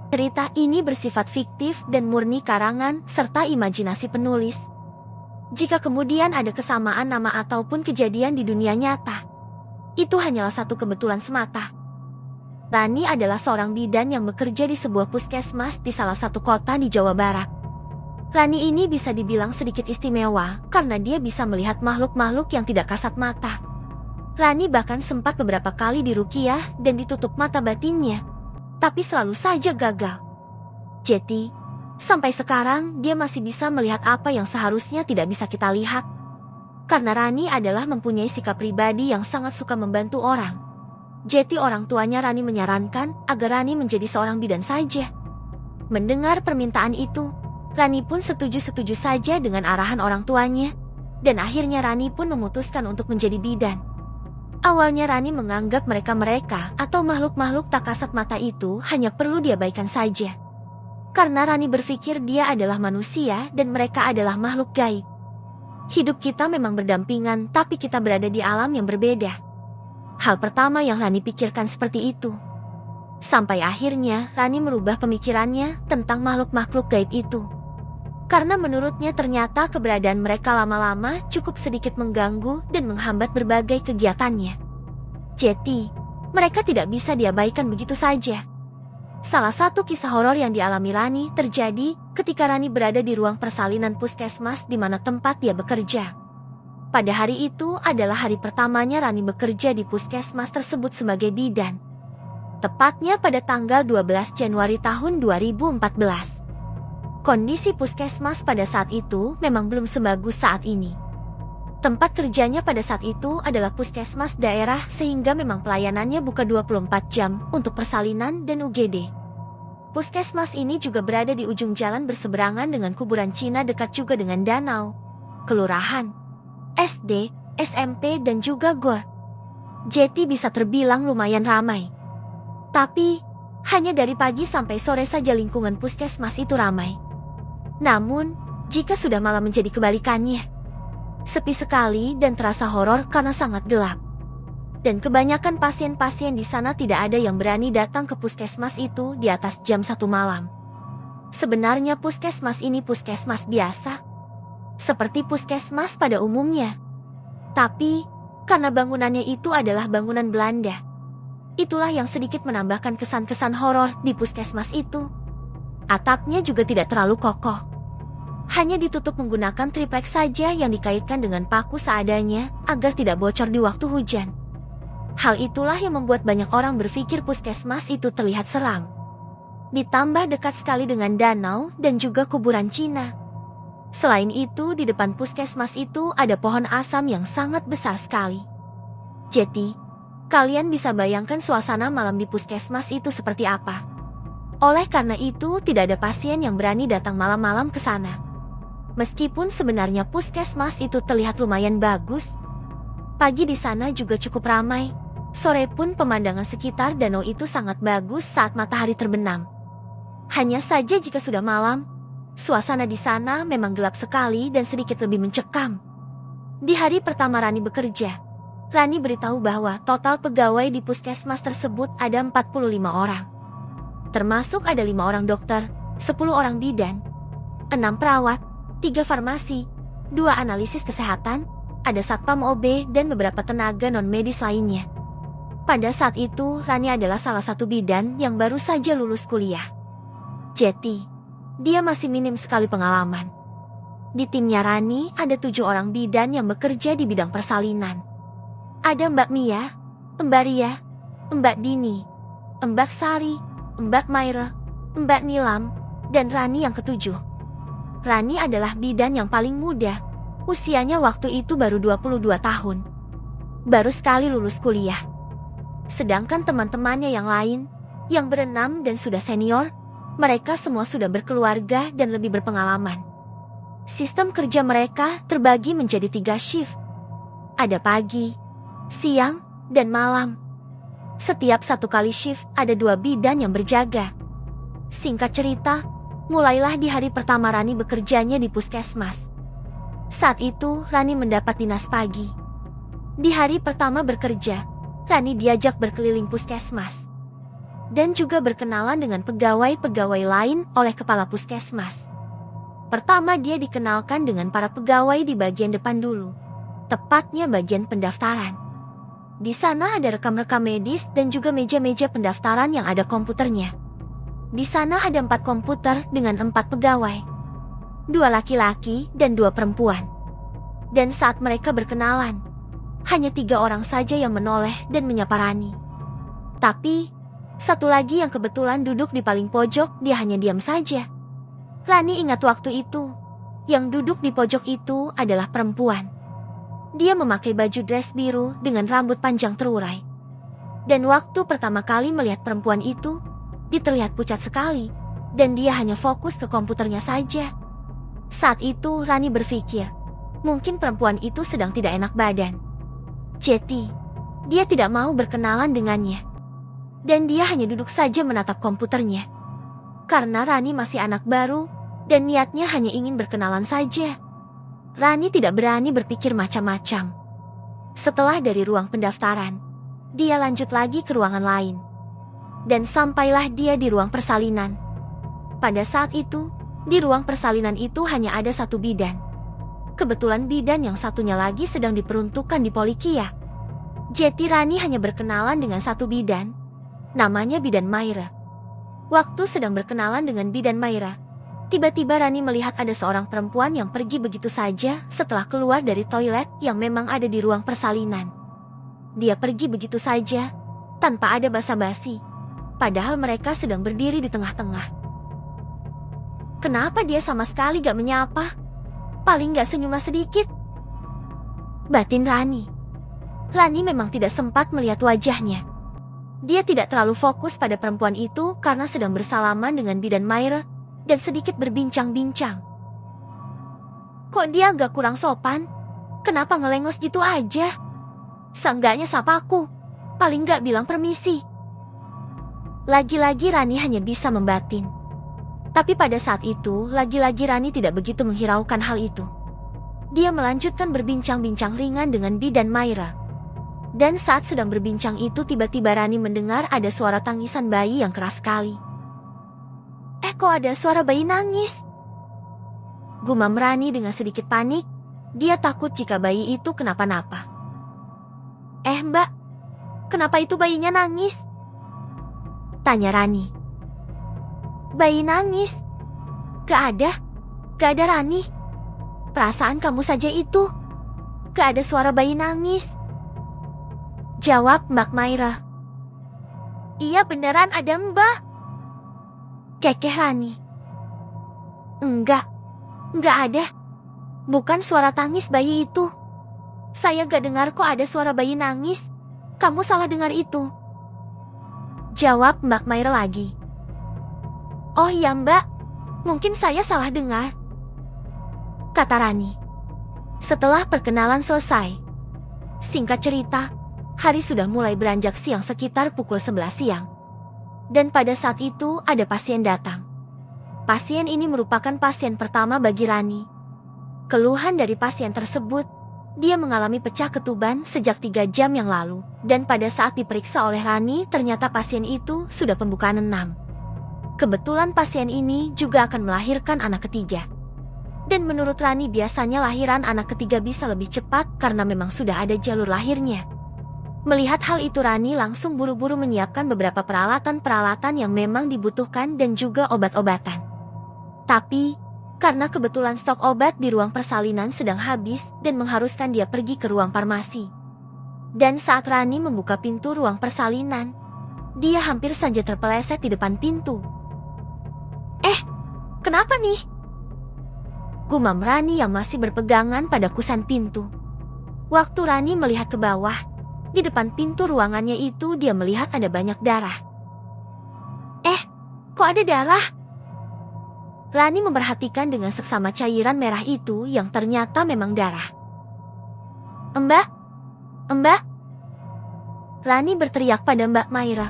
Cerita ini bersifat fiktif dan murni karangan serta imajinasi penulis. Jika kemudian ada kesamaan nama ataupun kejadian di dunia nyata, itu hanyalah satu kebetulan semata. Rani adalah seorang bidan yang bekerja di sebuah puskesmas di salah satu kota di Jawa Barat. Rani ini bisa dibilang sedikit istimewa karena dia bisa melihat makhluk-makhluk yang tidak kasat mata. Rani bahkan sempat beberapa kali diruqyah dan ditutup mata batinnya, tapi selalu saja gagal. Jadi, sampai sekarang dia masih bisa melihat apa yang seharusnya tidak bisa kita lihat. Karena Rani adalah mempunyai sikap pribadi yang sangat suka membantu orang. Jadi orang tuanya Rani menyarankan agar Rani menjadi seorang bidan saja. Mendengar permintaan itu, Rani pun setuju-setuju saja dengan arahan orang tuanya. Dan akhirnya Rani pun memutuskan untuk menjadi bidan. Awalnya Rani menganggap mereka-mereka atau makhluk-makhluk tak kasat mata itu hanya perlu diabaikan saja. Karena Rani berpikir dia adalah manusia dan mereka adalah makhluk gaib. Hidup kita memang berdampingan tapi kita berada di alam yang berbeda. Hal pertama yang Rani pikirkan seperti itu. Sampai akhirnya Rani merubah pemikirannya tentang makhluk-makhluk gaib itu. Karena menurutnya ternyata keberadaan mereka lama-lama cukup sedikit mengganggu dan menghambat berbagai kegiatannya. Jadi, mereka tidak bisa diabaikan begitu saja. Salah satu kisah horor yang dialami Rani terjadi ketika Rani berada di ruang persalinan puskesmas di mana tempat dia bekerja. Pada hari itu adalah hari pertamanya Rani bekerja di puskesmas tersebut sebagai bidan. Tepatnya pada tanggal 12 Januari tahun 2014. Kondisi puskesmas pada saat itu memang belum sebagus saat ini. Tempat kerjanya pada saat itu adalah puskesmas daerah sehingga memang pelayanannya buka 24 jam untuk persalinan dan UGD. Puskesmas ini juga berada di ujung jalan berseberangan dengan kuburan Cina dekat juga dengan danau, kelurahan, SD, SMP dan juga gor. Jadi bisa terbilang lumayan ramai. Tapi, hanya dari pagi sampai sore saja lingkungan puskesmas itu ramai. Namun, jika sudah malam menjadi kebalikannya. Sepi sekali dan terasa horor karena sangat gelap. Dan kebanyakan pasien-pasien di sana tidak ada yang berani datang ke puskesmas itu di atas jam 1 malam. Sebenarnya puskesmas ini puskesmas biasa. Seperti puskesmas pada umumnya. Tapi, karena bangunannya itu adalah bangunan Belanda. Itulah yang sedikit menambahkan kesan-kesan horor di puskesmas itu. Atapnya juga tidak terlalu kokoh. Hanya ditutup menggunakan triplek saja yang dikaitkan dengan paku seadanya agar tidak bocor di waktu hujan. Hal itulah yang membuat banyak orang berpikir puskesmas itu terlihat seram. Ditambah dekat sekali dengan danau dan juga kuburan Cina. Selain itu, di depan puskesmas itu ada pohon asam yang sangat besar sekali. Jadi, kalian bisa bayangkan suasana malam di puskesmas itu seperti apa. Oleh karena itu, tidak ada pasien yang berani datang malam-malam ke sana. Meskipun sebenarnya puskesmas itu terlihat lumayan bagus. Pagi di sana juga cukup ramai. Sore pun pemandangan sekitar danau itu sangat bagus saat matahari terbenam. Hanya saja jika sudah malam, suasana di sana memang gelap sekali dan sedikit lebih mencekam. Di hari pertama Rani bekerja, Rani beritahu bahwa total pegawai di puskesmas tersebut ada 45 orang. Termasuk ada 5 orang dokter, 10 orang bidan, 6 perawat, 3 farmasi, 2 analisis kesehatan, ada satpam OB dan beberapa tenaga non-medis lainnya. Pada saat itu, Rani adalah salah satu bidan yang baru saja lulus kuliah. Jadi, dia masih minim sekali pengalaman. Di timnya Rani ada 7 orang bidan yang bekerja di bidang persalinan. Ada Mbak Mia, Mbak Ria, Mbak Dini, Mbak Sari, Mbak Maira, Mbak Nilam, dan Rani yang ketujuh. Rani adalah bidan yang paling muda. Usianya waktu itu baru 22 tahun. Baru sekali lulus kuliah. Sedangkan teman-temannya yang lain, yang berenam dan sudah senior, mereka semua sudah berkeluarga dan lebih berpengalaman. Sistem kerja mereka terbagi menjadi 3 shift. Ada pagi, siang, dan malam. Setiap 1 kali shift ada 2 bidan yang berjaga. Singkat cerita, mulailah di hari pertama Rani bekerjanya di puskesmas. Saat itu, Rani mendapat dinas pagi. Di hari pertama bekerja, Rani diajak berkeliling puskesmas. dan juga berkenalan dengan pegawai-pegawai lain oleh kepala puskesmas. Pertama dia dikenalkan dengan para pegawai di bagian depan dulu, tepatnya bagian pendaftaran. Di sana ada rekam-rekam medis dan juga meja-meja pendaftaran yang ada komputernya. Di sana ada 4 komputer dengan 4 pegawai, 2 laki-laki dan 2 perempuan. Dan saat mereka berkenalan, hanya 3 orang saja yang menoleh dan menyapa Rani. Tapi, satu lagi yang kebetulan duduk di paling pojok, dia hanya diam saja. Rani ingat waktu itu, yang duduk di pojok itu adalah perempuan. Dia memakai baju dress biru dengan rambut panjang terurai. Dan waktu pertama kali melihat perempuan itu, dia terlihat pucat sekali, dan dia hanya fokus ke komputernya saja. Saat itu Rani berpikir, mungkin perempuan itu sedang tidak enak badan. Jadi, dia tidak mau berkenalan dengannya. Dan dia hanya duduk saja menatap komputernya. Karena Rani masih anak baru, dan niatnya hanya ingin berkenalan saja. Rani tidak berani berpikir macam-macam. Setelah dari ruang pendaftaran, dia lanjut lagi ke ruangan lain. Dan sampailah dia di ruang persalinan. Pada saat itu, di ruang persalinan itu hanya ada 1 bidan. Kebetulan bidan yang satunya lagi sedang diperuntukkan di Polikia. Jadi Rani hanya berkenalan dengan 1 bidan, namanya Bidan Maira. Waktu sedang berkenalan dengan Bidan Maira, tiba-tiba Rani melihat ada seorang perempuan yang pergi begitu saja setelah keluar dari toilet yang memang ada di ruang persalinan. Dia pergi begitu saja, tanpa ada basa-basi, padahal mereka sedang berdiri di tengah-tengah. Kenapa dia sama sekali gak menyapa? Paling gak senyum sedikit? Batin Rani. Rani memang tidak sempat melihat wajahnya. Dia tidak terlalu fokus pada perempuan itu karena sedang bersalaman dengan Bidan Maira dan sedikit berbincang-bincang. Kok dia agak kurang sopan? Kenapa ngelengos gitu aja? Seenggaknya sapa aku, paling gak bilang permisi. Lagi-lagi Rani hanya bisa membatin. Tapi pada saat itu, lagi-lagi Rani tidak begitu menghiraukan hal itu. Dia melanjutkan berbincang-bincang ringan dengan Bidan Maira. Dan saat sedang berbincang itu tiba-tiba Rani mendengar ada suara tangisan bayi yang keras sekali. Kok ada suara bayi nangis? Gumam Rani dengan sedikit panik. Dia takut jika bayi itu kenapa-napa. Mbak, kenapa itu bayinya nangis? Tanya Rani. Bayi nangis? Gak ada Rani. Perasaan kamu saja itu. Gak ada suara bayi nangis. Jawab Mbak Maira. Iya beneran ada Mbak. Kekeh Rani. Enggak ada. Bukan suara tangis bayi itu. Saya gak dengar kok ada suara bayi nangis. Kamu salah dengar itu. Jawab Mbak Maira lagi. Oh iya Mbak, mungkin saya salah dengar, kata Rani. Setelah perkenalan selesai, singkat cerita, hari sudah mulai beranjak siang sekitar pukul 11 siang. Dan pada saat itu ada pasien datang. Pasien ini merupakan pasien pertama bagi Rani. Keluhan dari pasien tersebut, dia mengalami pecah ketuban sejak 3 jam yang lalu. Dan pada saat diperiksa oleh Rani, ternyata pasien itu sudah pembukaan 6. Kebetulan pasien ini juga akan melahirkan anak ketiga. Dan menurut Rani biasanya lahiran anak ketiga bisa lebih cepat karena memang sudah ada jalur lahirnya. Melihat hal itu Rani langsung buru-buru menyiapkan beberapa peralatan-peralatan yang memang dibutuhkan dan juga obat-obatan. Tapi, karena kebetulan stok obat di ruang persalinan sedang habis dan mengharuskan dia pergi ke ruang farmasi. Dan saat Rani membuka pintu ruang persalinan, dia hampir saja terpeleset di depan pintu. Kenapa nih? Gumam Rani yang masih berpegangan pada kusen pintu. Waktu Rani melihat ke bawah, di depan pintu ruangannya itu dia melihat ada banyak darah. Kok ada darah? Rani memperhatikan dengan seksama cairan merah itu yang ternyata memang darah. Mbak. Rani berteriak pada Mbak Maira.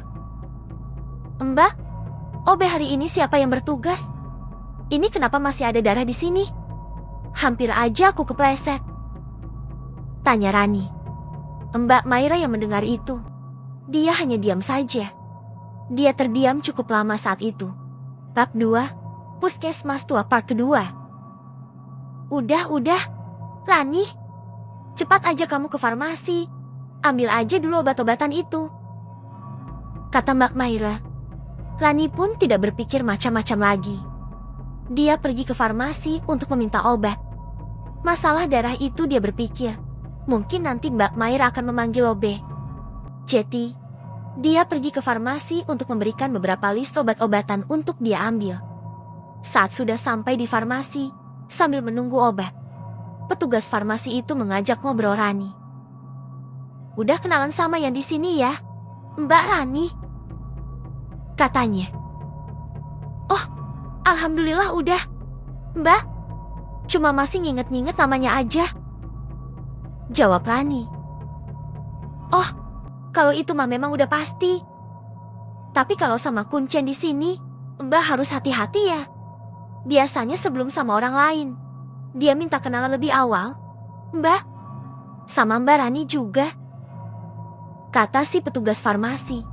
Mbak, OB hari ini siapa yang bertugas? Ini kenapa masih ada darah di sini? Hampir aja aku kepleset, tanya Rani. Mbak Maira yang mendengar itu, dia hanya diam saja. Dia terdiam cukup lama saat itu. Bab 2, Puskesmas Tua Part kedua. Udah, Rani. Cepat aja kamu ke farmasi. Ambil aja dulu obat-obatan itu, kata Mbak Maira. Rani pun tidak berpikir macam-macam lagi. Dia pergi ke farmasi untuk meminta obat. Masalah darah itu dia berpikir, mungkin nanti Mbak Maira akan memanggil Obe. Jadi, dia pergi ke farmasi untuk memberikan beberapa list obat-obatan untuk dia ambil. Saat sudah sampai di farmasi, sambil menunggu obat, petugas farmasi itu mengajak ngobrol Rani. Udah kenalan sama yang di sini ya, Mbak Rani, katanya. Oh, alhamdulillah udah, Mbak. Cuma masih nginget-nginget namanya aja, jawab Rani. Oh, kalau itu mah memang udah pasti. Tapi kalau sama kuncen di sini, Mbak harus hati-hati ya. Biasanya sebelum sama orang lain, dia minta kenalan lebih awal. Mbak, sama Mbak Rani juga, kata si petugas farmasi.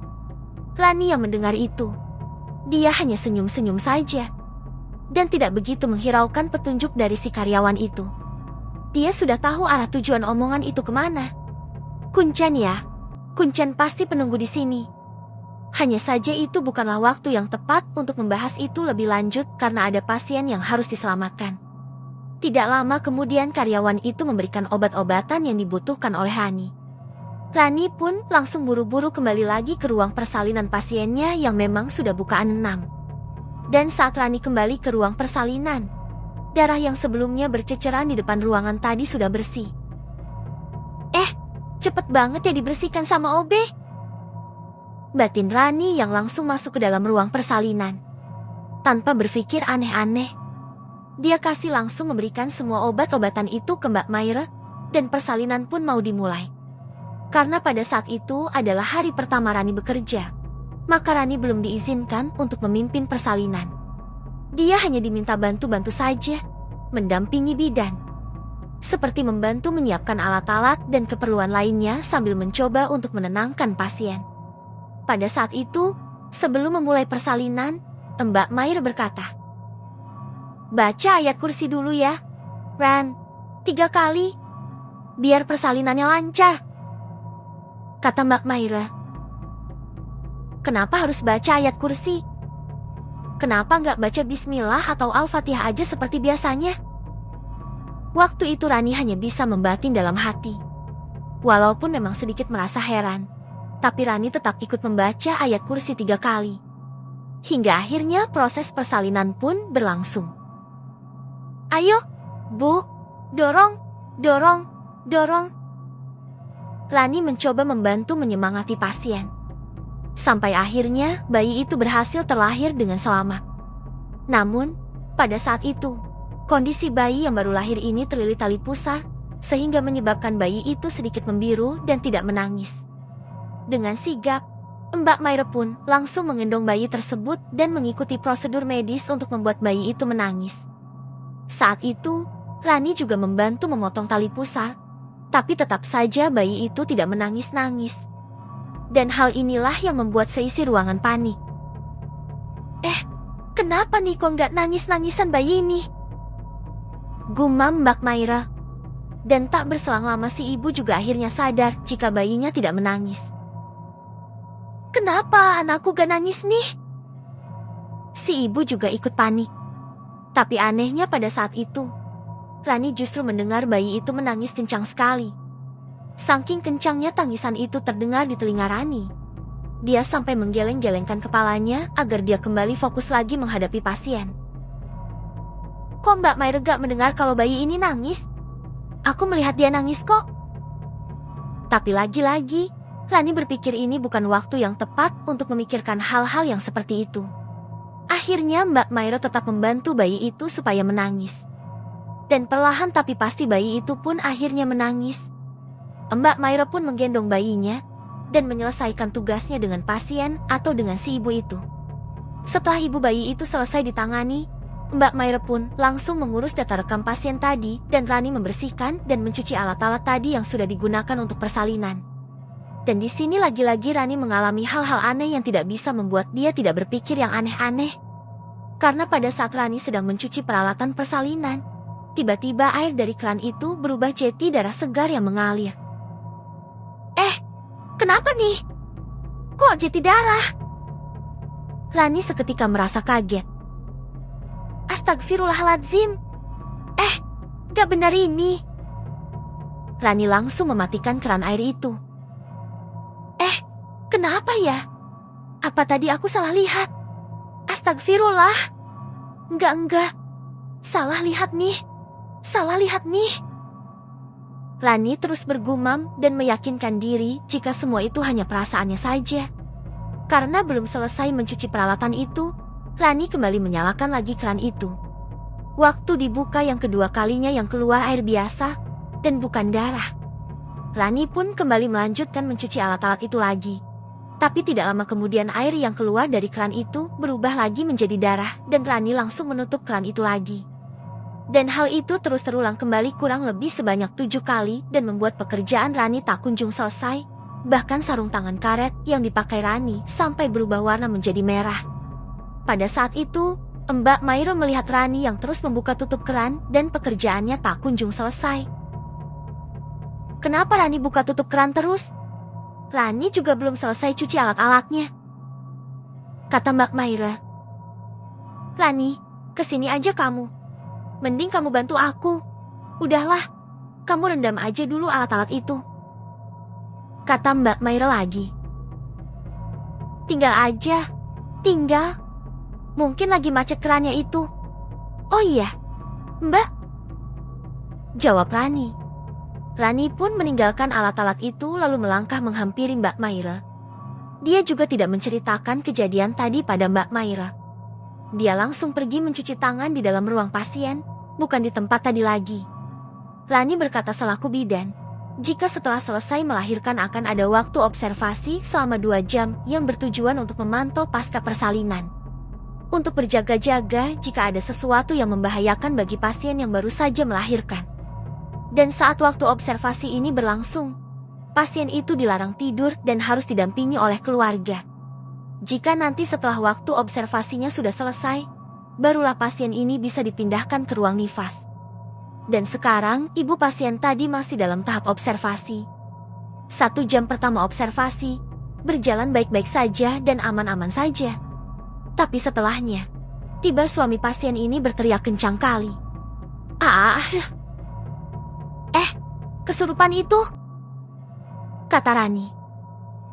Rani yang mendengar itu, dia hanya senyum-senyum saja, dan tidak begitu menghiraukan petunjuk dari si karyawan itu. Dia sudah tahu arah tujuan omongan itu kemana. Kuncen ya, Kuncen pasti penunggu di sini. Hanya saja itu bukanlah waktu yang tepat untuk membahas itu lebih lanjut karena ada pasien yang harus diselamatkan. Tidak lama kemudian karyawan itu memberikan obat-obatan yang dibutuhkan oleh Rani. Rani pun langsung buru-buru kembali lagi ke ruang persalinan pasiennya yang memang sudah bukaan 6. Dan saat Rani kembali ke ruang persalinan, darah yang sebelumnya berceceran di depan ruangan tadi sudah bersih. Cepet banget ya dibersihkan sama Obe, batin Rani yang langsung masuk ke dalam ruang persalinan. Tanpa berpikir aneh-aneh, dia kasih langsung memberikan semua obat-obatan itu ke Mbak Maira, dan persalinan pun mau dimulai. Karena pada saat itu adalah hari pertama Rani bekerja, maka Rani belum diizinkan untuk memimpin persalinan. Dia hanya diminta bantu-bantu saja, mendampingi bidan, seperti membantu menyiapkan alat-alat dan keperluan lainnya sambil mencoba untuk menenangkan pasien. Pada saat itu, sebelum memulai persalinan, Mbak Maira berkata, "Baca ayat kursi dulu ya, Ran, 3 kali, biar persalinannya lancar," kata Mbak Maira. Kenapa harus baca ayat kursi? Kenapa nggak baca bismillah atau al-fatihah aja seperti biasanya? Waktu itu Rani hanya bisa membatin dalam hati. Walaupun memang sedikit merasa heran, tapi Rani tetap ikut membaca ayat kursi 3 kali. Hingga akhirnya proses persalinan pun berlangsung. "Ayo, Bu, dorong, dorong, dorong." Rani mencoba membantu menyemangati pasien. Sampai akhirnya bayi itu berhasil terlahir dengan selamat. Namun, pada saat itu, kondisi bayi yang baru lahir ini terlilit tali pusar, sehingga menyebabkan bayi itu sedikit membiru dan tidak menangis. Dengan sigap, Mbak Maira pun langsung menggendong bayi tersebut dan mengikuti prosedur medis untuk membuat bayi itu menangis. Saat itu, Rani juga membantu memotong tali pusar, tapi tetap saja bayi itu tidak menangis-nangis. Dan hal inilah yang membuat seisi ruangan panik. Kenapa nih kok nggak nangis-nangisan bayi ini?" gumam Mbak Maira. Dan tak berselang lama si ibu juga akhirnya sadar jika bayinya tidak menangis. "Kenapa anakku gak nangis nih?" Si ibu juga ikut panik. Tapi anehnya pada saat itu, Rani justru mendengar bayi itu menangis kencang sekali. Saking kencangnya tangisan itu terdengar di telinga Rani. Dia sampai menggeleng-gelengkan kepalanya agar dia kembali fokus lagi menghadapi pasien. "Kok Mbak Maira gak mendengar kalau bayi ini nangis? Aku melihat dia nangis kok." Tapi lagi-lagi, Rani berpikir ini bukan waktu yang tepat untuk memikirkan hal-hal yang seperti itu. Akhirnya Mbak Maira tetap membantu bayi itu supaya menangis. Dan perlahan tapi pasti bayi itu pun akhirnya menangis. Mbak Maira pun menggendong bayinya dan menyelesaikan tugasnya dengan pasien atau dengan si ibu itu. Setelah ibu bayi itu selesai ditangani, Mbak Maira pun langsung mengurus data rekam pasien tadi dan Rani membersihkan dan mencuci alat-alat tadi yang sudah digunakan untuk persalinan. Dan di sini lagi-lagi Rani mengalami hal-hal aneh yang tidak bisa membuat dia tidak berpikir yang aneh-aneh. Karena pada saat Rani sedang mencuci peralatan persalinan, tiba-tiba air dari keran itu berubah jadi darah segar yang mengalir. Kenapa nih? Kok jadi darah? Rani seketika merasa kaget. Astagfirullahaladzim. Gak benar ini. Rani langsung mematikan keran air itu. Kenapa ya? Apa tadi aku salah lihat? Astagfirullah. Enggak. Salah lihat nih. Rani terus bergumam dan meyakinkan diri jika semua itu hanya perasaannya saja. Karena belum selesai mencuci peralatan itu, Rani kembali menyalakan lagi keran itu. Waktu dibuka yang kedua kalinya yang keluar air biasa dan bukan darah. Rani pun kembali melanjutkan mencuci alat-alat itu lagi. Tapi tidak lama kemudian air yang keluar dari keran itu berubah lagi menjadi darah dan Rani langsung menutup keran itu lagi. Dan hal itu terus terulang kembali kurang lebih sebanyak 7 kali dan membuat pekerjaan Rani tak kunjung selesai. Bahkan sarung tangan karet yang dipakai Rani sampai berubah warna menjadi merah. Pada saat itu, Mbak Mairo melihat Rani yang terus membuka tutup keran dan pekerjaannya tak kunjung selesai. Kenapa Rani buka tutup keran terus? Rani juga belum selesai cuci alat-alatnya, kata Mbak Mairo. Rani, kesini aja kamu. Mending kamu bantu aku. Udahlah, kamu rendam aja dulu alat-alat itu, kata Mbak Mairo lagi. Tinggal aja. Mungkin lagi macet kerannya itu. Oh iya, Mbak, jawab Rani. Rani pun meninggalkan alat-alat itu lalu melangkah menghampiri Mbak Mairo. Dia juga tidak menceritakan kejadian tadi pada Mbak Mairo. Dia langsung pergi mencuci tangan di dalam ruang pasien, bukan di tempat tadi lagi. Rani berkata selaku bidan, jika setelah selesai melahirkan akan ada waktu observasi selama 2 jam yang bertujuan untuk memantau pasca persalinan. Untuk berjaga-jaga jika ada sesuatu yang membahayakan bagi pasien yang baru saja melahirkan. Dan saat waktu observasi ini berlangsung, pasien itu dilarang tidur dan harus didampingi oleh keluarga. Jika nanti setelah waktu observasinya sudah selesai, barulah pasien ini bisa dipindahkan ke ruang nifas. Dan sekarang ibu pasien tadi masih dalam tahap observasi. 1 jam pertama observasi berjalan baik-baik saja dan aman-aman saja. Tapi setelahnya, tiba suami pasien ini berteriak kencang kali. Kesurupan itu, kata Rani.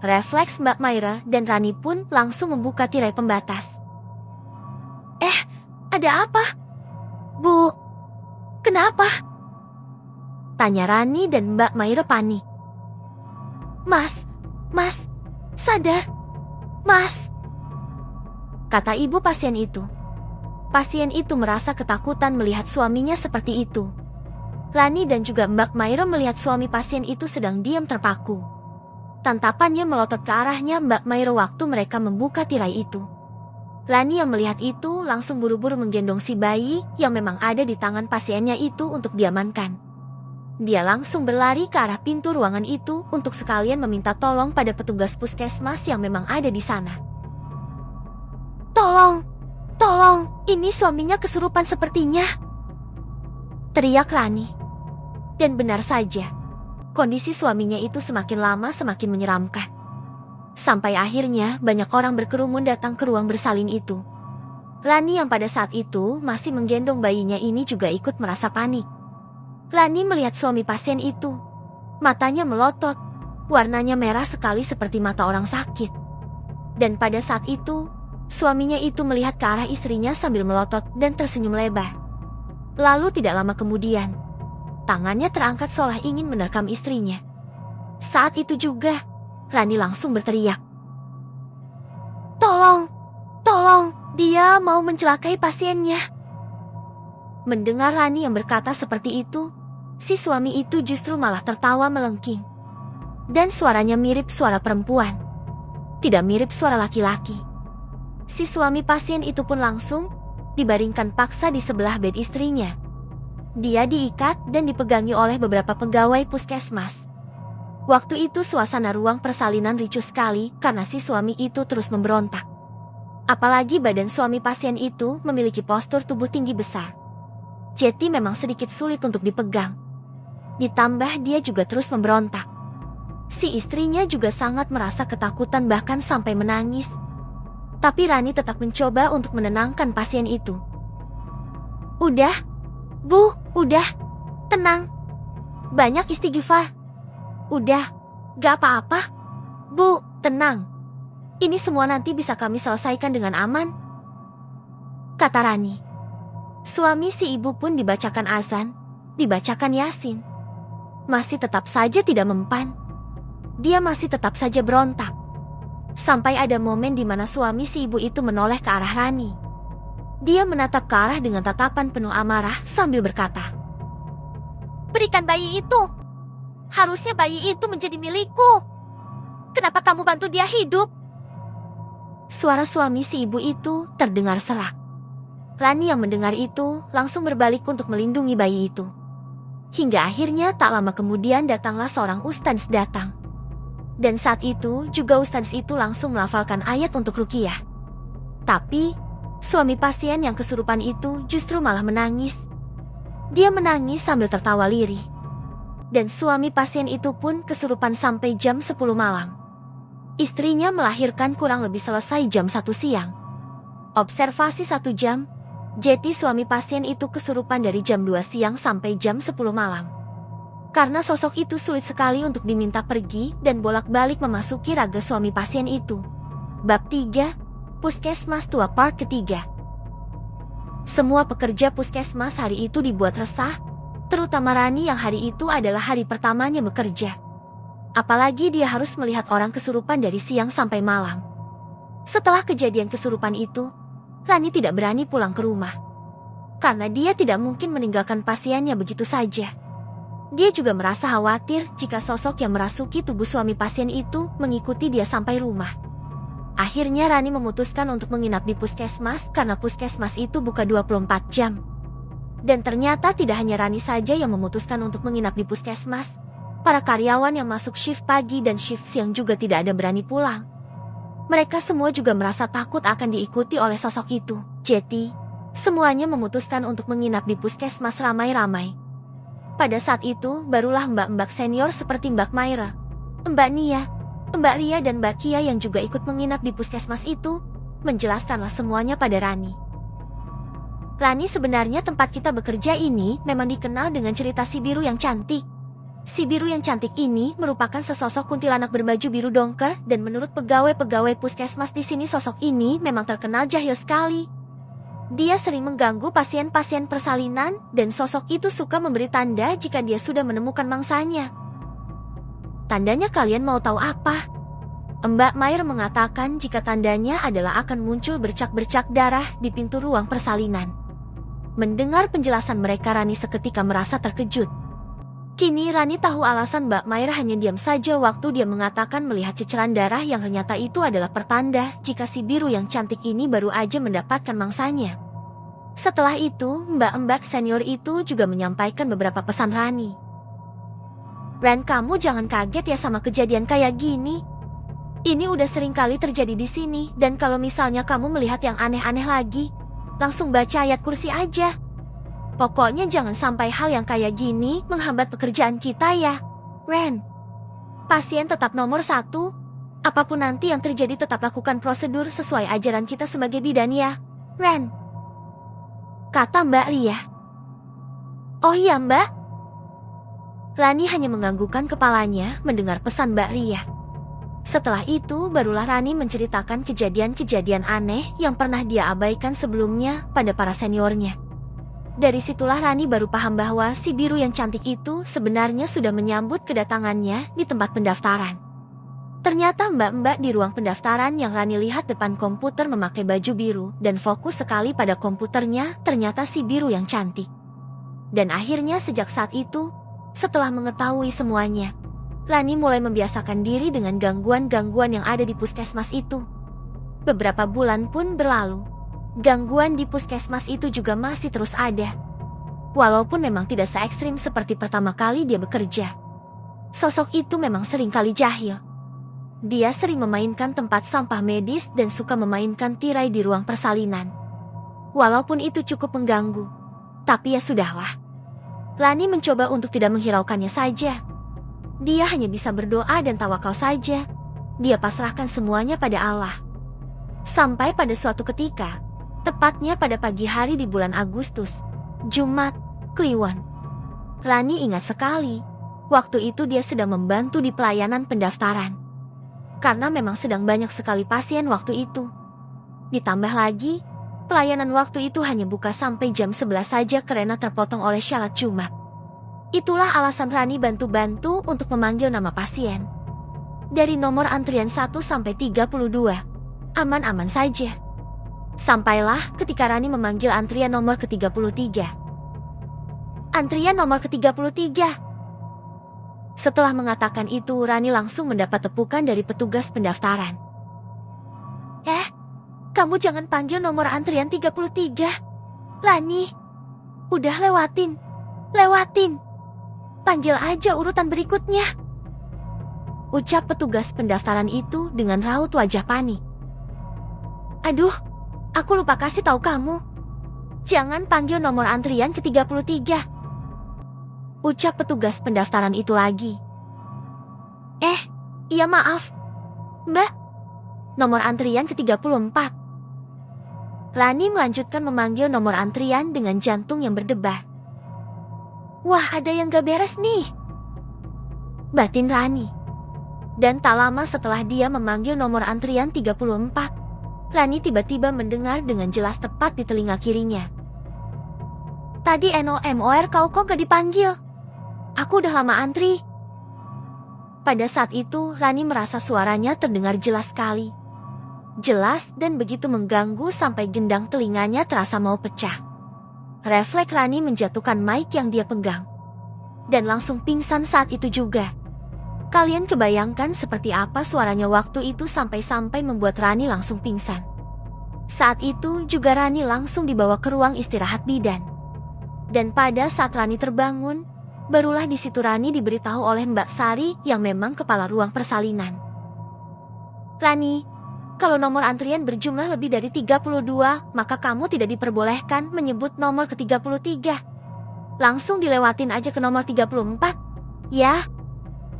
Refleks Mbak Mairo dan Rani pun langsung membuka tirai pembatas. Ada apa? Bu, kenapa? Tanya Rani dan Mbak Mairo panik. Mas, sadar, Mas, kata ibu pasien itu. Pasien itu merasa ketakutan melihat suaminya seperti itu. Rani dan juga Mbak Mairo melihat suami pasien itu sedang diam terpaku. Tantapannya melotot ke arahnya Mbak Mairo waktu mereka membuka tirai itu. Rani yang melihat itu langsung buru-buru menggendong si bayi yang memang ada di tangan pasiennya itu untuk diamankan. Dia langsung berlari ke arah pintu ruangan itu untuk sekalian meminta tolong pada petugas puskesmas yang memang ada di sana. Tolong, ini suaminya kesurupan sepertinya, teriak Rani. Dan benar saja, kondisi suaminya itu semakin lama semakin menyeramkan. Sampai akhirnya banyak orang berkerumun datang ke ruang bersalin itu. Rani yang pada saat itu masih menggendong bayinya ini juga ikut merasa panik. Rani melihat suami pasien itu. Matanya melotot, warnanya merah sekali seperti mata orang sakit. Dan pada saat itu, suaminya itu melihat ke arah istrinya sambil melotot dan tersenyum lebar. Lalu tidak lama kemudian, tangannya terangkat seolah ingin menerkam istrinya. Saat itu juga, Rani langsung berteriak. Tolong, dia mau mencelakai pasiennya. Mendengar Rani yang berkata seperti itu, si suami itu justru malah tertawa melengking. Dan suaranya mirip suara perempuan, tidak mirip suara laki-laki. Si suami pasien itu pun langsung dibaringkan paksa di sebelah bed istrinya. Dia diikat dan dipegangi oleh beberapa pegawai puskesmas. Waktu itu suasana ruang persalinan ricuh sekali karena si suami itu terus memberontak. Apalagi badan suami pasien itu memiliki postur tubuh tinggi besar. Jetty memang sedikit sulit untuk dipegang. Ditambah dia juga terus memberontak. Si istrinya juga sangat merasa ketakutan bahkan sampai menangis. Tapi Rani tetap mencoba untuk menenangkan pasien itu. Udah, Bu, udah, tenang. Banyak istighfar. Udah, gak apa-apa. Bu, tenang. Ini semua nanti bisa kami selesaikan dengan aman, kata Rani. Suami si ibu pun dibacakan azan, dibacakan Yasin. Masih tetap saja tidak mempan. Dia masih tetap saja berontak. Sampai ada momen di mana suami si ibu itu menoleh ke arah Rani. Dia menatap ke arah dengan tatapan penuh amarah sambil berkata, "Berikan bayi itu. Harusnya bayi itu menjadi milikku. Kenapa kamu bantu dia hidup?" Suara suami si ibu itu terdengar serak. Rani yang mendengar itu langsung berbalik untuk melindungi bayi itu. Hingga akhirnya tak lama kemudian datanglah seorang ustadz datang. Dan saat itu juga ustadz itu langsung melafalkan ayat untuk ruqyah. Tapi suami pasien yang kesurupan itu justru malah menangis. Dia menangis sambil tertawa lirih. Dan suami pasien itu pun kesurupan sampai jam 10 malam. Istrinya melahirkan kurang lebih selesai jam 1 siang. Observasi 1 jam, Jetty suami pasien itu kesurupan dari jam 2 siang sampai jam 10 malam. Karena sosok itu sulit sekali untuk diminta pergi dan bolak-balik memasuki raga suami pasien itu. Bab 3, Puskesmas Tua Part ketiga. Semua pekerja puskesmas hari itu dibuat resah, terutama Rani yang hari itu adalah hari pertamanya bekerja. Apalagi dia harus melihat orang kesurupan dari siang sampai malam. Setelah kejadian kesurupan itu, Rani tidak berani pulang ke rumah. Karena dia tidak mungkin meninggalkan pasiennya begitu saja. Dia juga merasa khawatir jika sosok yang merasuki tubuh suami pasien itu mengikuti dia sampai rumah. Akhirnya Rani memutuskan untuk menginap di puskesmas karena puskesmas itu buka 24 jam. Dan ternyata tidak hanya Rani saja yang memutuskan untuk menginap di puskesmas. Para karyawan yang masuk shift pagi dan shift siang juga tidak ada berani pulang. Mereka semua juga merasa takut akan diikuti oleh sosok itu. Jetty, semuanya memutuskan untuk menginap di puskesmas ramai-ramai. Pada saat itu, barulah mbak-mbak senior seperti Mbak Maira, Mbak Nia, Mbak Ria dan Mbak Kia yang juga ikut menginap di puskesmas itu, menjelaskanlah semuanya pada Rani. Rani, sebenarnya tempat kita bekerja ini memang dikenal dengan cerita si biru yang cantik. Si biru yang cantik ini merupakan sesosok kuntilanak berbaju biru dongker dan menurut pegawai-pegawai puskesmas di sini sosok ini memang terkenal jahil sekali. Dia sering mengganggu pasien-pasien persalinan dan sosok itu suka memberi tanda jika dia sudah menemukan mangsanya. Tandanya kalian mau tahu apa? Mbak Mair mengatakan jika tandanya adalah akan muncul bercak-bercak darah di pintu ruang persalinan. Mendengar penjelasan mereka, Rani seketika merasa terkejut. Kini Rani tahu alasan Mbak Mair hanya diam saja waktu dia mengatakan melihat ceceran darah yang ternyata itu adalah pertanda jika si biru yang cantik ini baru aja mendapatkan mangsanya. Setelah itu, mbak-mbak senior itu juga menyampaikan beberapa pesan Rani. Ren, kamu jangan kaget ya sama kejadian kayak gini. Ini udah sering kali terjadi di sini dan kalau misalnya kamu melihat yang aneh-aneh lagi, langsung baca ayat kursi aja. Pokoknya jangan sampai hal yang kayak gini menghambat pekerjaan kita ya, Ren. Pasien tetap nomor 1. Apapun nanti yang terjadi tetap lakukan prosedur sesuai ajaran kita sebagai bidan ya, Ren, kata Mbak Ria. Oh iya Mbak. Rani hanya menganggukkan kepalanya mendengar pesan Mbak Ria. Setelah itu barulah Rani menceritakan kejadian-kejadian aneh yang pernah dia abaikan sebelumnya pada para seniornya. Dari situlah Rani baru paham bahwa si biru yang cantik itu sebenarnya sudah menyambut kedatangannya di tempat pendaftaran. Ternyata mbak-mbak di ruang pendaftaran yang Rani lihat depan komputer memakai baju biru dan fokus sekali pada komputernya ternyata si biru yang cantik. Dan akhirnya sejak saat itu, setelah mengetahui semuanya, Rani mulai membiasakan diri dengan gangguan-gangguan yang ada di puskesmas itu. Beberapa bulan pun berlalu. Gangguan di puskesmas itu juga masih terus ada. Walaupun memang tidak se-ekstrim seperti pertama kali dia bekerja. Sosok itu memang seringkali jahil. Dia sering memainkan tempat sampah medis dan suka memainkan tirai di ruang persalinan. Walaupun itu cukup mengganggu, tapi ya sudahlah. Rani mencoba untuk tidak menghiraukannya saja. Dia hanya bisa berdoa dan tawakal saja. Dia pasrahkan semuanya pada Allah. Sampai pada suatu ketika, tepatnya pada pagi hari di bulan Agustus, Jumat, Kliwon. Rani ingat sekali, waktu itu dia sedang membantu di pelayanan pendaftaran. Karena memang sedang banyak sekali pasien waktu itu. Ditambah lagi, pelayanan waktu itu hanya buka sampai jam 11 saja karena terpotong oleh syarat Jumat. Itulah alasan Rani bantu-bantu untuk memanggil nama pasien. Dari nomor antrian 1 sampai 32, aman-aman saja. Sampailah ketika Rani memanggil antrian nomor ke-33. Antrian nomor ke-33. Setelah mengatakan itu, Rani langsung mendapat tepukan dari petugas pendaftaran. Kamu jangan panggil nomor antrian 33. Rani, udah lewatin. Panggil aja urutan berikutnya. Ucap petugas pendaftaran itu dengan raut wajah panik. Aduh, aku lupa kasih tahu kamu. Jangan panggil nomor antrian ke-33. Ucap petugas pendaftaran itu lagi. Iya maaf. Mbak, nomor antrian ke-34. Rani melanjutkan memanggil nomor antrian dengan jantung yang berdebar. Wah, ada yang gak beres nih, batin Rani. Dan tak lama setelah dia memanggil nomor antrian 34, Rani tiba-tiba mendengar dengan jelas tepat di telinga kirinya. Tadi NOMOR kau kok gak dipanggil? Aku udah lama antri. Pada saat itu Rani merasa suaranya terdengar jelas sekali. Jelas dan begitu mengganggu sampai gendang telinganya terasa mau pecah. Refleks Rani menjatuhkan mic yang dia pegang. Dan langsung pingsan saat itu juga. Kalian kebayangkan seperti apa suaranya waktu itu sampai-sampai membuat Rani langsung pingsan. Saat itu juga Rani langsung dibawa ke ruang istirahat bidan. Dan pada saat Rani terbangun, barulah di situ Rani diberitahu oleh Mbak Sari yang memang kepala ruang persalinan. Rani, kalau nomor antrian berjumlah lebih dari 32, maka kamu tidak diperbolehkan menyebut nomor ke-33. Langsung dilewatin aja ke nomor 34. Ya,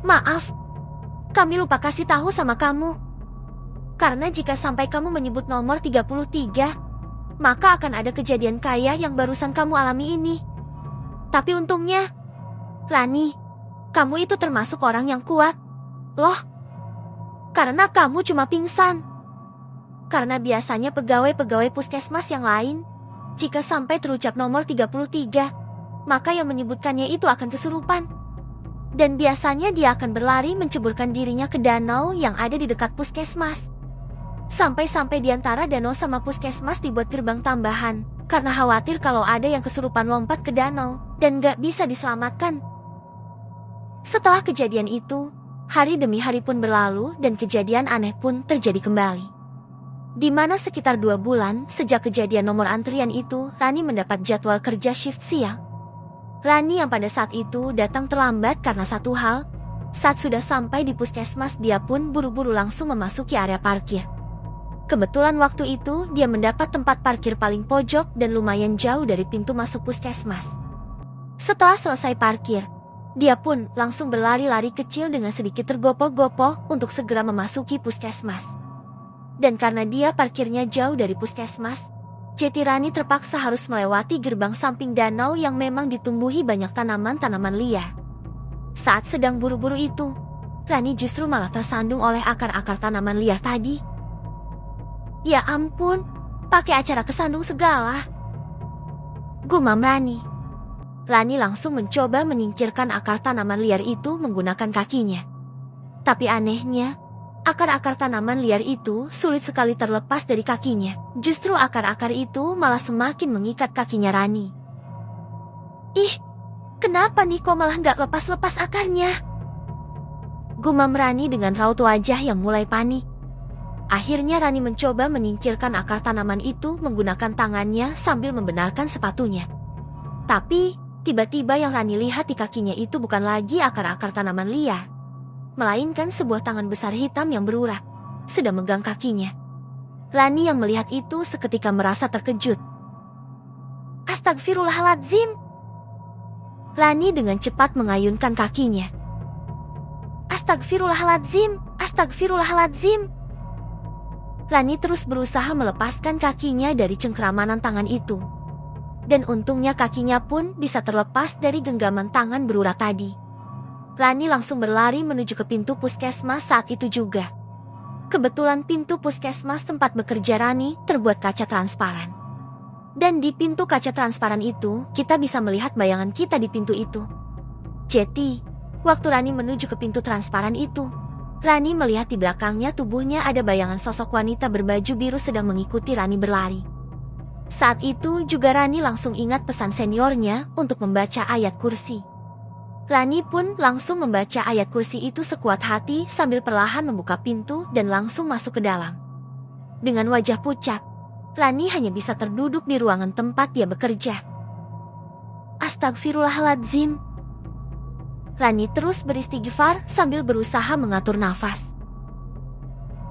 maaf. Kami lupa kasih tahu sama kamu. Karena jika sampai kamu menyebut nomor 33, maka akan ada kejadian kayak yang barusan kamu alami ini. Tapi untungnya, Rani, kamu itu termasuk orang yang kuat. Loh, karena kamu cuma pingsan. Karena biasanya pegawai-pegawai puskesmas yang lain, jika sampai terucap nomor 33, maka yang menyebutkannya itu akan kesurupan. Dan biasanya dia akan berlari menceburkan dirinya ke danau yang ada di dekat puskesmas. Sampai-sampai di antara danau sama puskesmas dibuat gerbang tambahan, karena khawatir kalau ada yang kesurupan lompat ke danau, dan gak bisa diselamatkan. Setelah kejadian itu, hari demi hari pun berlalu dan kejadian aneh pun terjadi kembali. Di mana sekitar 2 bulan sejak kejadian nomor antrian itu, Rani mendapat jadwal kerja shift siang. Rani yang pada saat itu datang terlambat karena satu hal, saat sudah sampai di puskesmas dia pun buru-buru langsung memasuki area parkir. Kebetulan waktu itu dia mendapat tempat parkir paling pojok dan lumayan jauh dari pintu masuk puskesmas. Setelah selesai parkir, dia pun langsung berlari-lari kecil dengan sedikit tergopoh-gopoh untuk segera memasuki puskesmas. Dan karena dia parkirnya jauh dari puskesmas, jadi Rani terpaksa harus melewati gerbang samping danau yang memang ditumbuhi banyak tanaman-tanaman liar. Saat sedang buru-buru itu, Rani justru malah tersandung oleh akar-akar tanaman liar tadi. Ya ampun, pakai acara kesandung segala. Gumam Rani. Rani langsung mencoba menyingkirkan akar tanaman liar itu menggunakan kakinya. Tapi anehnya, akar-akar tanaman liar itu sulit sekali terlepas dari kakinya. Justru akar-akar itu malah semakin mengikat kakinya Rani. Ih, kenapa nih kok malah nggak lepas-lepas akarnya? Gumam Rani dengan raut wajah yang mulai panik. Akhirnya Rani mencoba menyingkirkan akar tanaman itu menggunakan tangannya sambil membenarkan sepatunya. Tapi Tiba-tiba yang Rani lihat di kakinya itu bukan lagi akar-akar tanaman liar, melainkan sebuah tangan besar hitam yang berurat, sedang megang kakinya. Rani yang melihat itu seketika merasa terkejut. Astagfirullahaladzim. Rani dengan cepat mengayunkan kakinya. Astagfirullahaladzim, astagfirullahaladzim. Rani terus berusaha melepaskan kakinya dari cengkramanan tangan itu. Dan untungnya kakinya pun bisa terlepas dari genggaman tangan berurat tadi. Rani langsung berlari menuju ke pintu puskesmas saat itu juga. Kebetulan pintu puskesmas tempat bekerja Rani terbuat kaca transparan. Dan di pintu kaca transparan itu, kita bisa melihat bayangan kita di pintu itu. Jadi, waktu Rani menuju ke pintu transparan itu, Rani melihat di belakangnya tubuhnya ada bayangan sosok wanita berbaju biru sedang mengikuti Rani berlari. Saat itu juga Rani langsung ingat pesan seniornya untuk membaca ayat kursi. Rani pun langsung membaca ayat kursi itu sekuat hati sambil perlahan membuka pintu dan langsung masuk ke dalam. Dengan wajah pucat, Rani hanya bisa terduduk di ruangan tempat dia bekerja. Astagfirullahaladzim. Rani terus beristighfar sambil berusaha mengatur nafas.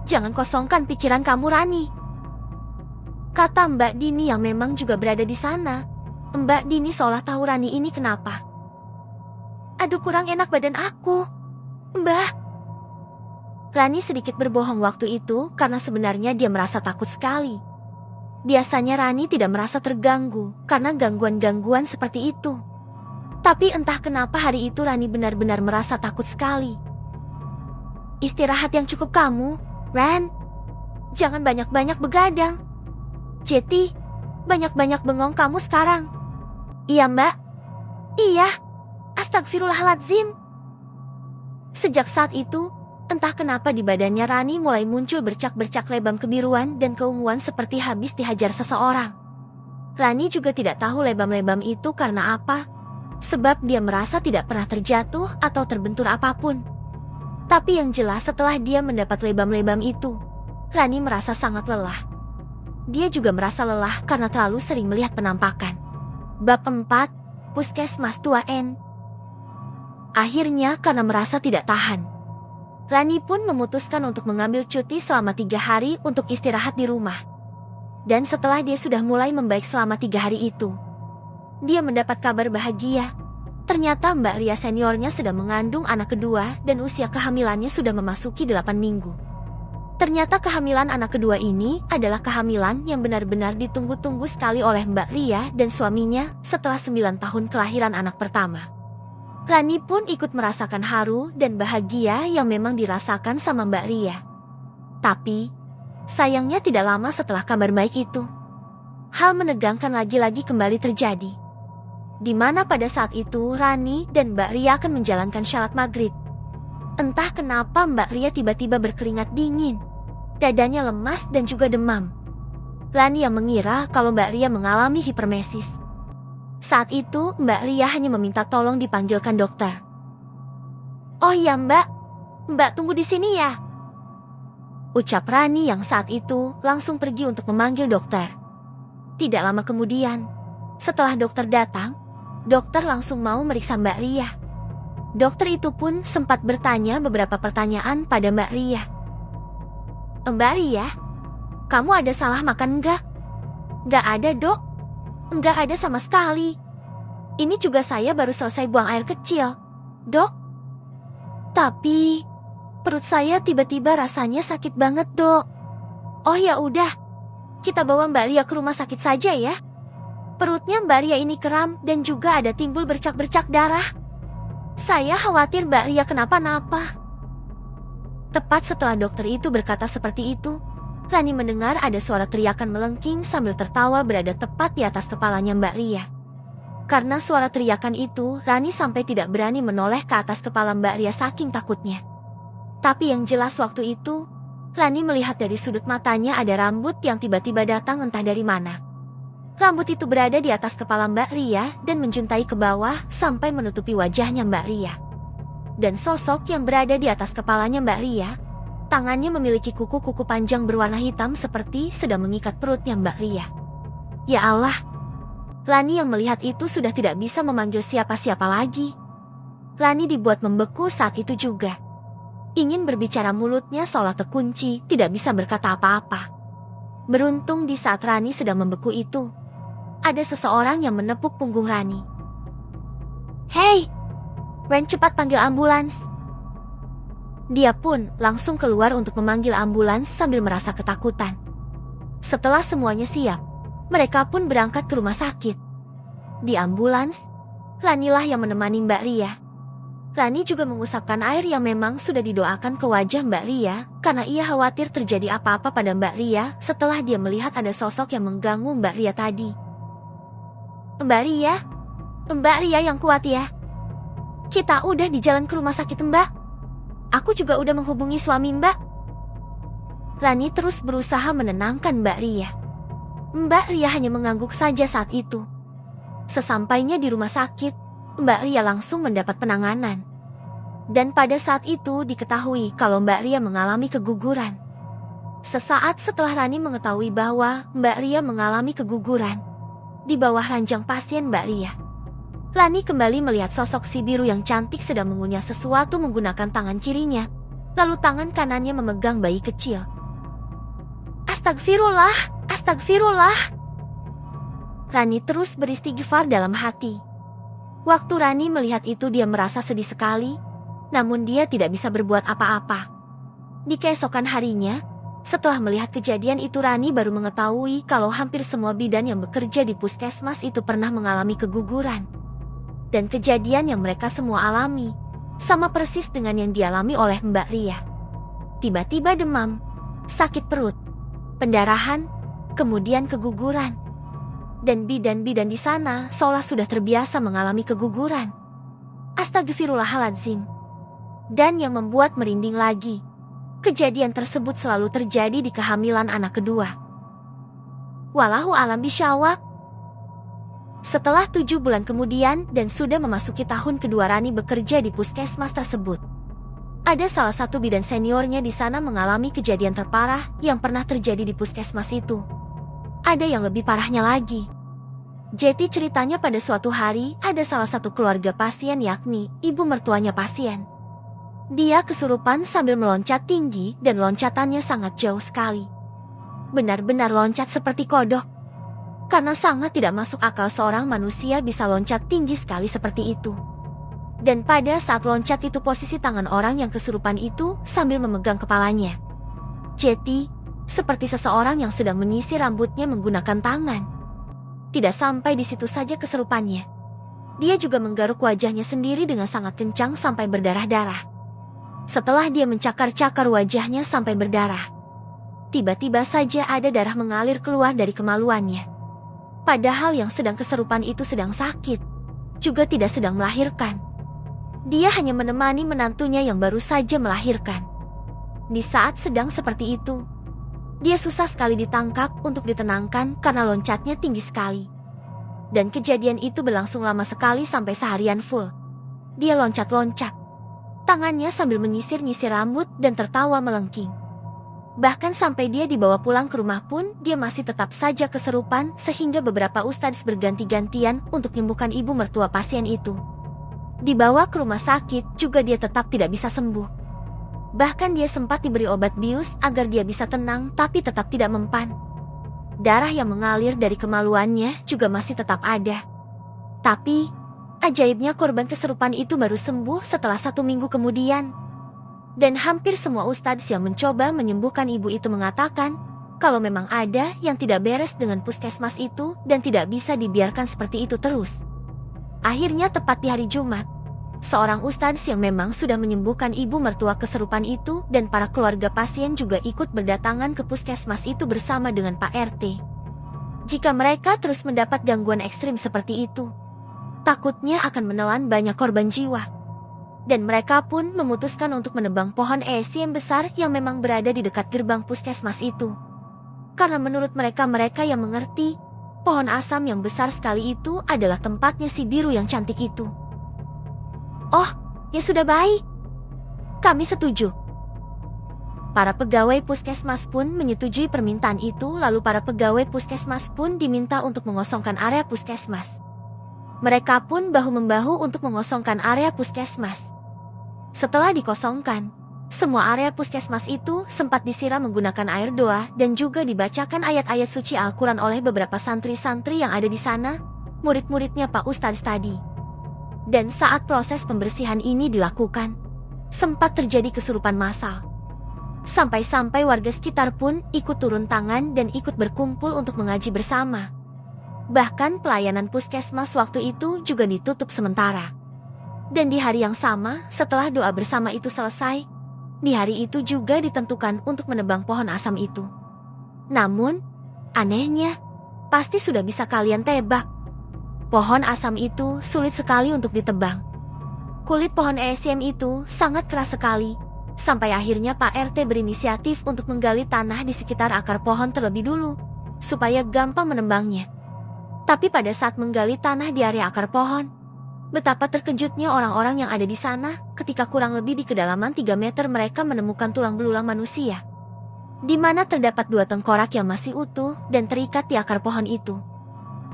Jangan kosongkan pikiran kamu, Rani, kata Mbak Dini yang memang juga berada di sana. Mbak Dini seolah tahu Rani ini kenapa. Aduh, kurang enak badan aku, Mbah. Rani sedikit berbohong waktu itu karena sebenarnya dia merasa takut sekali. Biasanya Rani tidak merasa terganggu karena gangguan-gangguan seperti itu. Tapi entah kenapa hari itu Rani benar-benar merasa takut sekali. Istirahat yang cukup kamu, Ran. Jangan banyak-banyak begadang. Jeti, banyak-banyak bengong kamu sekarang. Iya, Mbak. Iya. Astagfirullahaladzim. Sejak saat itu, entah kenapa di badannya Rani mulai muncul bercak-bercak lebam kebiruan dan keunguan seperti habis dihajar seseorang. Rani juga tidak tahu lebam-lebam itu karena apa, sebab dia merasa tidak pernah terjatuh atau terbentur apapun. Tapi yang jelas setelah dia mendapat lebam-lebam itu, Rani merasa sangat lelah. Dia juga merasa lelah karena terlalu sering melihat penampakan. Bab 4, Puskesmas Tua N. Akhirnya karena merasa tidak tahan, Rani pun memutuskan untuk mengambil cuti selama 3 hari untuk istirahat di rumah. Dan setelah dia sudah mulai membaik selama 3 hari itu, dia mendapat kabar bahagia. Ternyata Mbak Ria seniornya sedang mengandung anak kedua dan usia kehamilannya sudah memasuki 8 minggu. Ternyata kehamilan anak kedua ini adalah kehamilan yang benar-benar ditunggu-tunggu sekali oleh Mbak Ria dan suaminya setelah 9 tahun kelahiran anak pertama. Rani pun ikut merasakan haru dan bahagia yang memang dirasakan sama Mbak Ria. Tapi, sayangnya tidak lama setelah kabar baik itu, hal menegangkan lagi-lagi kembali terjadi. Di mana pada saat itu Rani dan Mbak Ria akan menjalankan syarat maghrib. Entah kenapa Mbak Ria tiba-tiba berkeringat dingin, dadanya lemas dan juga demam. Rani yang mengira kalau Mbak Ria mengalami hipermesis. Saat itu Mbak Ria hanya meminta tolong dipanggilkan dokter. Oh iya Mbak, Mbak tunggu di sini ya, ucap Rani yang saat itu langsung pergi untuk memanggil dokter. Tidak lama kemudian, setelah dokter datang, dokter langsung mau meriksa Mbak Ria. Dokter itu pun sempat bertanya beberapa pertanyaan pada Mbak Ria. Mbak Ria, kamu ada salah makan enggak? Enggak ada, Dok. Enggak ada sama sekali. Ini juga saya baru selesai buang air kecil, Dok. Tapi perut saya tiba-tiba rasanya sakit banget, Dok. Oh ya udah, kita bawa Mbak Ria ke rumah sakit saja ya. Perutnya Mbak Ria ini kram dan juga ada timbul bercak-bercak darah. Saya khawatir Mbak Ria kenapa-napa. Tepat setelah dokter itu berkata seperti itu, Rani mendengar ada suara teriakan melengking sambil tertawa berada tepat di atas kepalanya Mbak Ria. Karena suara teriakan itu, Rani sampai tidak berani menoleh ke atas kepala Mbak Ria saking takutnya. Tapi yang jelas waktu itu, Rani melihat dari sudut matanya ada rambut yang tiba-tiba datang entah dari mana. Rambut itu berada di atas kepala Mbak Ria dan menjuntai ke bawah sampai menutupi wajahnya Mbak Ria. Dan sosok yang berada di atas kepalanya Mbak Ria, tangannya memiliki kuku-kuku panjang berwarna hitam seperti sedang mengikat perutnya Mbak Ria. Ya Allah, Lani yang melihat itu sudah tidak bisa memanggil siapa-siapa lagi. Lani dibuat membeku saat itu juga. Ingin berbicara mulutnya seolah terkunci, tidak bisa berkata apa-apa. Beruntung di saat Rani sedang membeku itu, ada seseorang yang menepuk punggung Rani. "Hei, Ren, cepat panggil ambulans." Dia pun langsung keluar untuk memanggil ambulans sambil merasa ketakutan. Setelah semuanya siap, mereka pun berangkat ke rumah sakit. Di ambulans, Lani lah yang menemani Mbak Ria. Lani juga mengusapkan air yang memang sudah didoakan ke wajah Mbak Ria, karena ia khawatir terjadi apa-apa pada Mbak Ria setelah dia melihat ada sosok yang mengganggu Mbak Ria tadi. Mbak Ria yang kuat ya. Kita udah di jalan ke rumah sakit, Mbak. Aku juga udah menghubungi suami Mbak. Lani terus berusaha menenangkan Mbak Ria. Mbak Ria hanya mengangguk saja saat itu. Sesampainya di rumah sakit, Mbak Ria langsung mendapat penanganan. Dan pada saat itu diketahui kalau Mbak Ria mengalami keguguran. Sesaat setelah Rani mengetahui bahwa Mbak Ria mengalami keguguran, di bawah ranjang pasien Mbak Ria, Lani kembali melihat sosok si biru yang cantik sedang mengunyah sesuatu menggunakan tangan kirinya, lalu tangan kanannya memegang bayi kecil. Astagfirullah, astagfirullah. Rani terus beristighfar dalam hati. Waktu Rani melihat itu dia merasa sedih sekali, namun dia tidak bisa berbuat apa-apa. Di keesokan harinya, setelah melihat kejadian itu Rani baru mengetahui kalau hampir semua bidan yang bekerja di puskesmas itu pernah mengalami keguguran. Dan kejadian yang mereka semua alami, sama persis dengan yang dialami oleh Mbak Ria. Tiba-tiba demam, sakit perut, pendarahan, kemudian keguguran. Dan bidan-bidan di sana seolah sudah terbiasa mengalami keguguran. Astagfirullahaladzim. Dan yang membuat merinding lagi, kejadian tersebut selalu terjadi di kehamilan anak kedua. Wallahu alam bisyawab. Setelah 7 bulan kemudian dan sudah memasuki tahun kedua Rani bekerja di puskesmas tersebut, ada salah satu bidan seniornya di sana mengalami kejadian terparah yang pernah terjadi di puskesmas itu. Ada yang lebih parahnya lagi. Jadi ceritanya pada suatu hari ada salah satu keluarga pasien yakni ibu mertuanya pasien. Dia kesurupan sambil meloncat tinggi dan loncatannya sangat jauh sekali. Benar-benar loncat seperti kodok. Karena sangat tidak masuk akal seorang manusia bisa loncat tinggi sekali seperti itu. Dan pada saat loncat itu posisi tangan orang yang kesurupan itu sambil memegang kepalanya. Jadi, seperti seseorang yang sedang menyisir rambutnya menggunakan tangan. Tidak sampai di situ saja kesurupannya. Dia juga menggaruk wajahnya sendiri dengan sangat kencang sampai berdarah-darah. Setelah dia mencakar-cakar wajahnya sampai berdarah, tiba-tiba saja ada darah mengalir keluar dari kemaluannya. Padahal yang sedang kesurupan itu sedang sakit, juga tidak sedang melahirkan. Dia hanya menemani menantunya yang baru saja melahirkan. Di saat sedang seperti itu, dia susah sekali ditangkap untuk ditenangkan karena loncatnya tinggi sekali. Dan kejadian itu berlangsung lama sekali sampai seharian full. Dia loncat-loncat, tangannya sambil menyisir-nyisir rambut dan tertawa melengking. Bahkan sampai dia dibawa pulang ke rumah pun, dia masih tetap saja kesurupan sehingga beberapa ustadz berganti-gantian untuk menyembuhkan ibu mertua pasien itu. Dibawa ke rumah sakit, juga dia tetap tidak bisa sembuh. Bahkan dia sempat diberi obat bius agar dia bisa tenang tapi tetap tidak mempan. Darah yang mengalir dari kemaluannya juga masih tetap ada. Tapi, ajaibnya korban kesurupan itu baru sembuh setelah 1 minggu kemudian. Dan hampir semua ustadz yang mencoba menyembuhkan ibu itu mengatakan kalau memang ada yang tidak beres dengan puskesmas itu dan tidak bisa dibiarkan seperti itu terus. Akhirnya tepat di hari Jumat, seorang ustadz yang memang sudah menyembuhkan ibu mertua kesurupan itu dan para keluarga pasien juga ikut berdatangan ke puskesmas itu bersama dengan Pak RT. Jika mereka terus mendapat gangguan ekstrim seperti itu, takutnya akan menelan banyak korban jiwa. Dan mereka pun memutuskan untuk menebang pohon ESI yang besar yang memang berada di dekat gerbang puskesmas itu. Karena menurut mereka yang mengerti, pohon asam yang besar sekali itu adalah tempatnya si biru yang cantik itu. Oh, ya sudah baik. Kami setuju. Para pegawai puskesmas pun menyetujui permintaan itu, lalu para pegawai puskesmas pun diminta untuk mengosongkan area puskesmas. Mereka pun bahu-membahu untuk mengosongkan area puskesmas. Setelah dikosongkan, semua area puskesmas itu sempat disiram menggunakan air doa dan juga dibacakan ayat-ayat suci Al-Quran oleh beberapa santri-santri yang ada di sana, murid-muridnya Pak Ustadz tadi. Dan saat proses pembersihan ini dilakukan, sempat terjadi kesurupan massal. Sampai-sampai warga sekitar pun ikut turun tangan dan ikut berkumpul untuk mengaji bersama. Bahkan pelayanan puskesmas waktu itu juga ditutup sementara. Dan di hari yang sama, setelah doa bersama itu selesai, di hari itu juga ditentukan untuk menebang pohon asam itu. Namun, anehnya, pasti sudah bisa kalian tebak. Pohon asam itu sulit sekali untuk ditebang. Kulit pohon ESM itu sangat keras sekali. Sampai akhirnya Pak RT berinisiatif untuk menggali tanah di sekitar akar pohon terlebih dulu, supaya gampang menembangnya. Tapi pada saat menggali tanah di area akar pohon, betapa terkejutnya orang-orang yang ada di sana ketika kurang lebih di kedalaman 3 meter mereka menemukan tulang belulang manusia, di mana terdapat 2 tengkorak yang masih utuh dan terikat di akar pohon itu.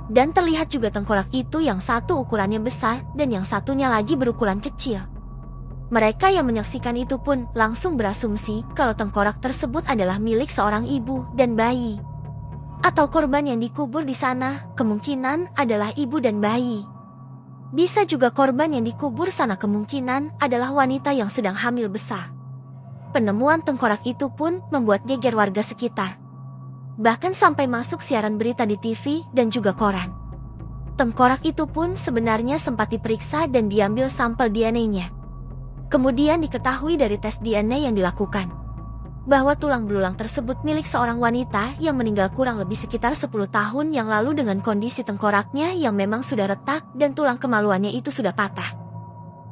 Dan terlihat juga tengkorak itu yang satu ukurannya besar dan yang satunya lagi berukuran kecil. Mereka yang menyaksikan itu pun langsung berasumsi kalau tengkorak tersebut adalah milik seorang ibu dan bayi. Atau korban yang dikubur di sana kemungkinan adalah ibu dan bayi. Bisa juga korban yang dikubur sana kemungkinan adalah wanita yang sedang hamil besar. Penemuan tengkorak itu pun membuat geger warga sekitar. Bahkan sampai masuk siaran berita di TV dan juga koran. Tengkorak itu pun sebenarnya sempat diperiksa dan diambil sampel DNA-nya. Kemudian diketahui dari tes DNA yang dilakukan, bahwa tulang belulang tersebut milik seorang wanita yang meninggal kurang lebih sekitar 10 tahun yang lalu dengan kondisi tengkoraknya yang memang sudah retak dan tulang kemaluannya itu sudah patah.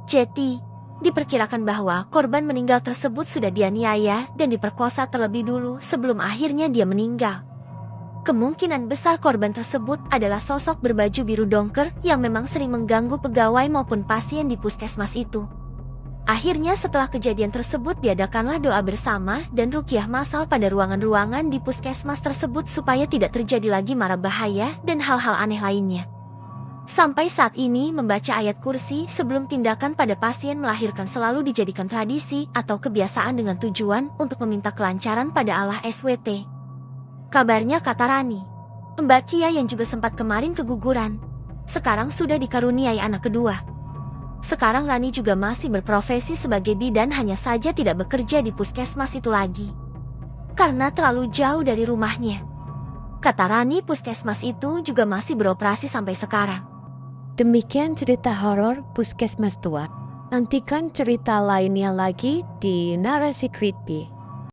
Jadi, diperkirakan bahwa korban meninggal tersebut sudah dianiaya dan diperkosa terlebih dulu sebelum akhirnya dia meninggal. Kemungkinan besar korban tersebut adalah sosok berbaju biru dongker yang memang sering mengganggu pegawai maupun pasien di puskesmas itu. Akhirnya setelah kejadian tersebut diadakanlah doa bersama dan ruqyah massal pada ruangan-ruangan di puskesmas tersebut supaya tidak terjadi lagi mara bahaya dan hal-hal aneh lainnya. Sampai saat ini membaca ayat kursi sebelum tindakan pada pasien melahirkan selalu dijadikan tradisi atau kebiasaan dengan tujuan untuk meminta kelancaran pada Allah SWT. Kabarnya kata Rani, Mbak Kia yang juga sempat kemarin keguguran, sekarang sudah dikaruniai anak kedua. Sekarang Rani juga masih berprofesi sebagai bidan, hanya saja tidak bekerja di puskesmas itu lagi. Karena terlalu jauh dari rumahnya. Kata Rani, puskesmas itu juga masih beroperasi sampai sekarang. Demikian cerita horor Puskesmas Tua. Nantikan cerita lainnya lagi di Narasi Creepy.